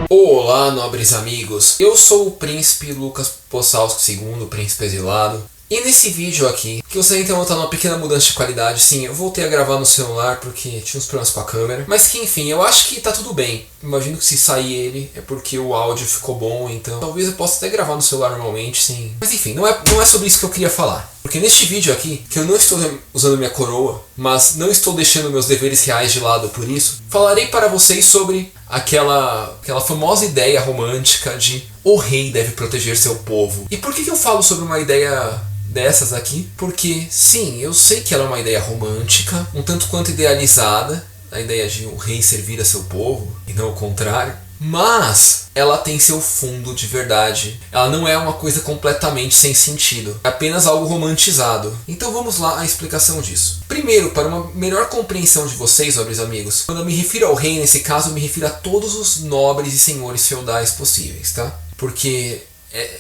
Olá, nobres amigos, eu sou o Príncipe Lucas Possalski II, o Príncipe Exilado. E nesse vídeo aqui, que vocês então notar uma pequena mudança de qualidade, sim, eu voltei a gravar no celular porque tinha uns problemas com a câmera. Mas que enfim, eu acho que tá tudo bem. Imagino que se sair ele é porque o áudio ficou bom, então talvez eu possa até gravar no celular normalmente, sim. Mas enfim, não é sobre isso que eu queria falar. Porque neste vídeo aqui, que eu não estou usando minha coroa, mas não estou deixando meus deveres reais de lado por isso, falarei para vocês sobre aquela famosa ideia romântica de o rei deve proteger seu povo. E por que eu falo sobre uma ideia dessas aqui? Porque sim, eu sei que ela é uma ideia romântica, um tanto quanto idealizada, a ideia de o rei servir a seu povo e não o contrário, mas ela tem seu fundo de verdade. Ela não é uma coisa completamente sem sentido, é apenas algo romantizado. Então vamos lá à explicação disso. Primeiro, para uma melhor compreensão de vocês, nobres amigos, quando eu me refiro ao rei, nesse caso eu me refiro a todos os nobres e senhores feudais possíveis, tá? Porque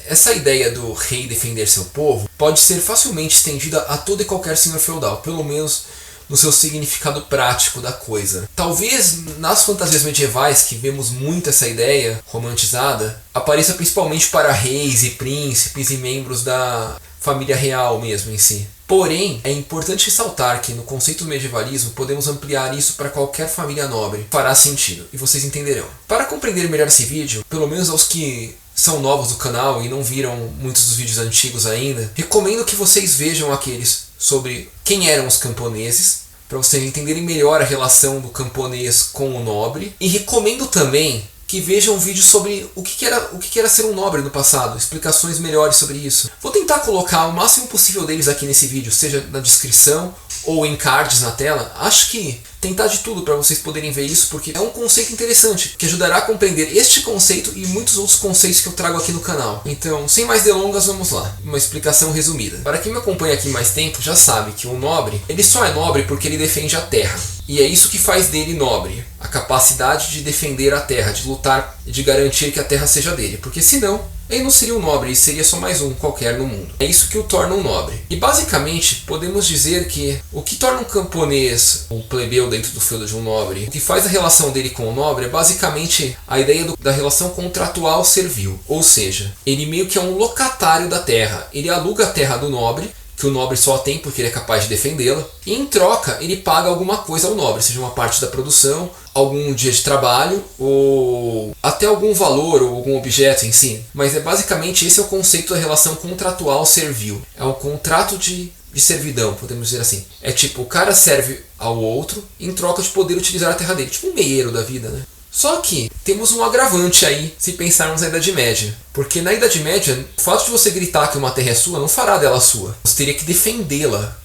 essa ideia do rei defender seu povo pode ser facilmente estendida a todo e qualquer senhor feudal, pelo menos no seu significado prático da coisa. Talvez nas fantasias medievais, que vemos muito essa ideia romantizada, apareça principalmente para reis e príncipes e membros da família real mesmo em si. Porém, é importante ressaltar que no conceito do medievalismo podemos ampliar isso para qualquer família nobre. Fará sentido, e vocês entenderão. Para compreender melhor esse vídeo, pelo menos aos que são novos do canal e não viram muitos dos vídeos antigos ainda, recomendo que vocês vejam aqueles sobre quem eram os camponeses, para vocês entenderem melhor a relação do camponês com o nobre. E recomendo também que vejam um vídeo sobre o que era ser um nobre no passado, explicações melhores sobre isso. Vou tentar colocar o máximo possível deles aqui nesse vídeo, seja na descrição ou em cards na tela. Acho que tentar de tudo para vocês poderem ver isso, porque é um conceito interessante, que ajudará a compreender este conceito e muitos outros conceitos que eu trago aqui no canal. Então, sem mais delongas, vamos lá. Uma explicação resumida. Para quem me acompanha aqui mais tempo, já sabe que o nobre, ele só é nobre porque ele defende a terra. E é isso que faz dele nobre. A capacidade de defender a terra, de lutar e de garantir que a terra seja dele. Porque senão, ele não seria um nobre, ele seria só mais um qualquer no mundo. É isso que o torna um nobre. E basicamente, podemos dizer que o que torna um camponês um plebeu dentro do feudo de um nobre, o que faz a relação dele com o nobre é basicamente a ideia da relação contratual servil. Ou seja, ele meio que é um locatário da terra. Ele aluga a terra do nobre, que o nobre só tem porque ele é capaz de defendê-la, e em troca ele paga alguma coisa ao nobre, seja uma parte da produção, algum dia de trabalho, ou até algum valor ou algum objeto em si. Mas basicamente esse é o conceito da relação contratual servil. É um contrato de servidão, podemos dizer assim. É tipo, o cara serve ao outro em troca de poder utilizar a terra dele, tipo um meieiro da vida, né? Só que temos um agravante aí, se pensarmos na Idade Média. Porque na Idade Média, o fato de você gritar que uma terra é sua não fará dela sua. Você teria que defendê-la,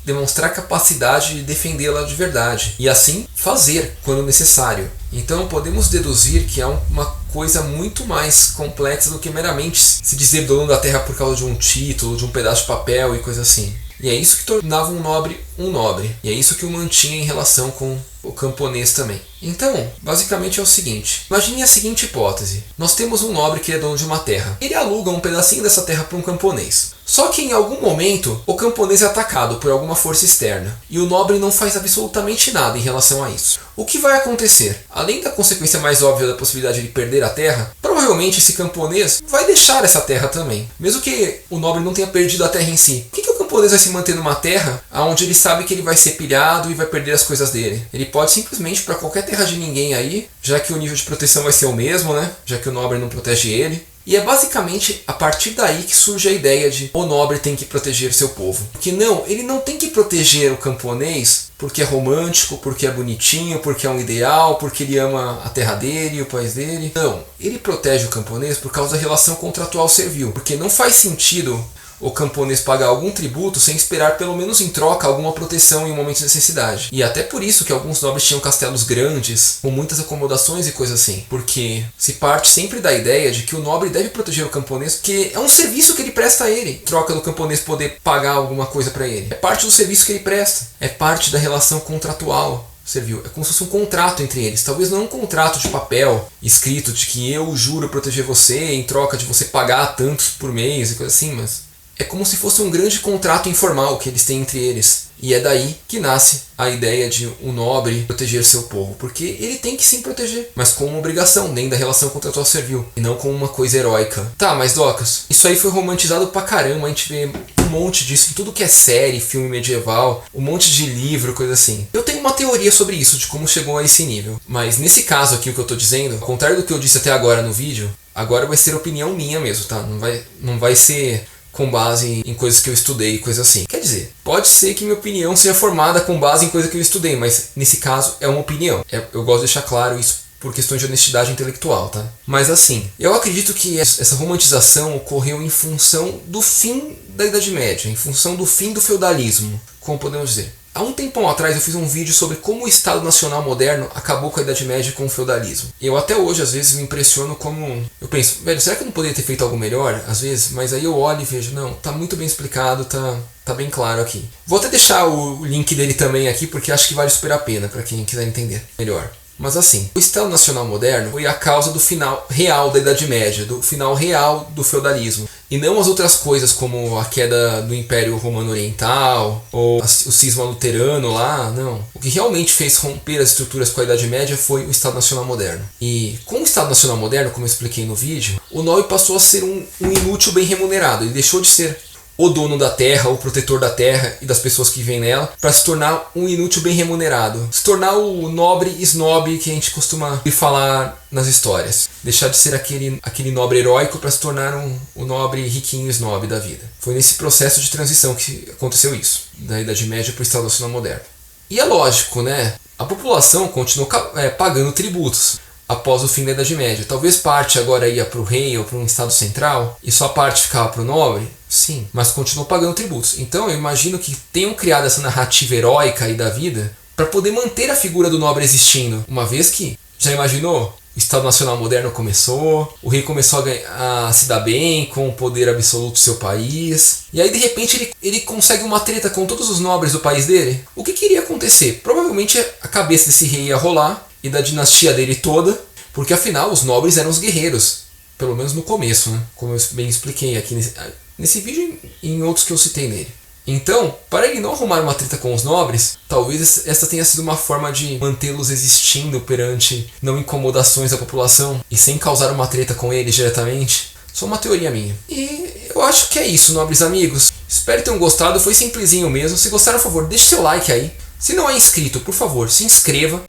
demonstrar capacidade de defendê-la de verdade. E assim fazer quando necessário. Então podemos deduzir que é uma coisa muito mais complexa do que meramente se dizer dono da terra por causa de um título, de um pedaço de papel e coisa assim. E é isso que tornava um nobre um nobre. E é isso que o mantinha em relação com o camponês também. Então, basicamente é o seguinte. Imagine a seguinte hipótese. Nós temos um nobre que é dono de uma terra. Ele aluga um pedacinho dessa terra para um camponês. Só que em algum momento, o camponês é atacado por alguma força externa. E o nobre não faz absolutamente nada em relação a isso. O que vai acontecer? Além da consequência mais óbvia da possibilidade de perder a terra, provavelmente esse camponês vai deixar essa terra também. Mesmo que o nobre não tenha perdido a terra em si. Por que o camponês vai se manter numa terra onde ele sabe que ele vai ser pilhado e vai perder as coisas dele? Ele pode simplesmente ir para qualquer terra de ninguém aí, já que o nível de proteção vai ser o mesmo, né? Já que o nobre não protege ele. E é basicamente a partir daí que surge a ideia de o nobre tem que proteger seu povo. Porque não, ele não tem que proteger o camponês porque é romântico, porque é bonitinho, porque é um ideal, porque ele ama a terra dele, o país dele. Não, ele protege o camponês por causa da relação contratual servil. Porque não faz sentido o camponês pagar algum tributo sem esperar pelo menos em troca alguma proteção em um momento de necessidade. E até por isso que alguns nobres tinham castelos grandes, com muitas acomodações e coisas assim. Porque se parte sempre da ideia de que o nobre deve proteger o camponês, porque é um serviço que ele presta a ele, em troca do camponês poder pagar alguma coisa para ele. É parte do serviço que ele presta, é parte da relação contratual servil. É como se fosse um contrato entre eles. Talvez não um contrato de papel escrito de que eu juro proteger você em troca de você pagar tantos por mês e coisa assim, mas é como se fosse um grande contrato informal que eles têm entre eles. E é daí que nasce a ideia de um nobre proteger seu povo, porque ele tem que sim proteger, mas com uma obrigação, dentro da relação contratual servil, e não com uma coisa heróica. Tá, mas Docas, isso aí foi romantizado pra caramba, a gente vê um monte disso em tudo que é série, filme medieval, um monte de livro, coisa assim. Eu tenho uma teoria sobre isso, de como chegou a esse nível, mas nesse caso aqui, o que eu tô dizendo, ao contrário do que eu disse até agora no vídeo, agora vai ser opinião minha mesmo, tá? Não vai ser com base em coisas que eu estudei, coisa assim. Quer dizer, pode ser que minha opinião seja formada com base em coisa que eu estudei, mas nesse caso é uma opinião. Eu gosto de deixar claro isso por questões de honestidade intelectual, tá? Mas assim, eu acredito que essa romantização ocorreu em função do fim da Idade Média, em função do fim do feudalismo, como podemos dizer. Há um tempão atrás eu fiz um vídeo sobre como o Estado Nacional moderno acabou com a Idade Média e com o feudalismo. Eu até hoje às vezes me impressiono como... Eu penso, velho, será que eu não poderia ter feito algo melhor? Às vezes, mas aí eu olho e vejo, não, tá muito bem explicado, tá bem claro aqui. Vou até deixar o link dele também aqui, porque acho que vale super a pena para quem quiser entender melhor. Mas assim, o Estado Nacional moderno foi a causa do final real da Idade Média, do final real do feudalismo. E não as outras coisas como a queda do Império Romano Oriental, ou o cisma luterano lá, não. O que realmente fez romper as estruturas com a Idade Média foi o Estado Nacional moderno. E com o Estado Nacional moderno, como eu expliquei no vídeo, o nobre passou a ser um inútil bem remunerado. Ele deixou de ser o dono da terra, o protetor da terra e das pessoas que vivem nela, para se tornar um inútil bem remunerado. Se tornar o nobre snob que a gente costuma falar nas histórias. Deixar de ser aquele nobre heróico para se tornar um nobre riquinho snob da vida. Foi nesse processo de transição que aconteceu isso, da Idade Média para o Estado Nacional moderno. E é lógico, né? A população continuou pagando tributos após o fim da Idade Média. Talvez parte agora ia para o rei ou para um estado central e só parte ficava para o nobre. Sim, mas continuou pagando tributos. Então eu imagino que tenham criado essa narrativa heróica aí da vida para poder manter a figura do nobre existindo. Uma vez que, já imaginou? O Estado Nacional Moderno começou, o rei começou a se dar bem com o poder absoluto do seu país. E aí de repente ele consegue uma treta com todos os nobres do país dele. O que iria acontecer? Provavelmente a cabeça desse rei ia rolar e da dinastia dele toda, porque afinal os nobres eram os guerreiros. Pelo menos no começo, né? Como eu bem expliquei aqui nesse vídeo e em outros que eu citei nele. Então, para ele não arrumar uma treta com os nobres, talvez essa tenha sido uma forma de mantê-los existindo perante não incomodações da população e sem causar uma treta com eles diretamente. Só uma teoria minha. E eu acho que é isso, nobres amigos. Espero que tenham gostado, foi simplesinho mesmo. Se gostaram, por favor, deixe seu like aí. Se não é inscrito, por favor, se inscreva.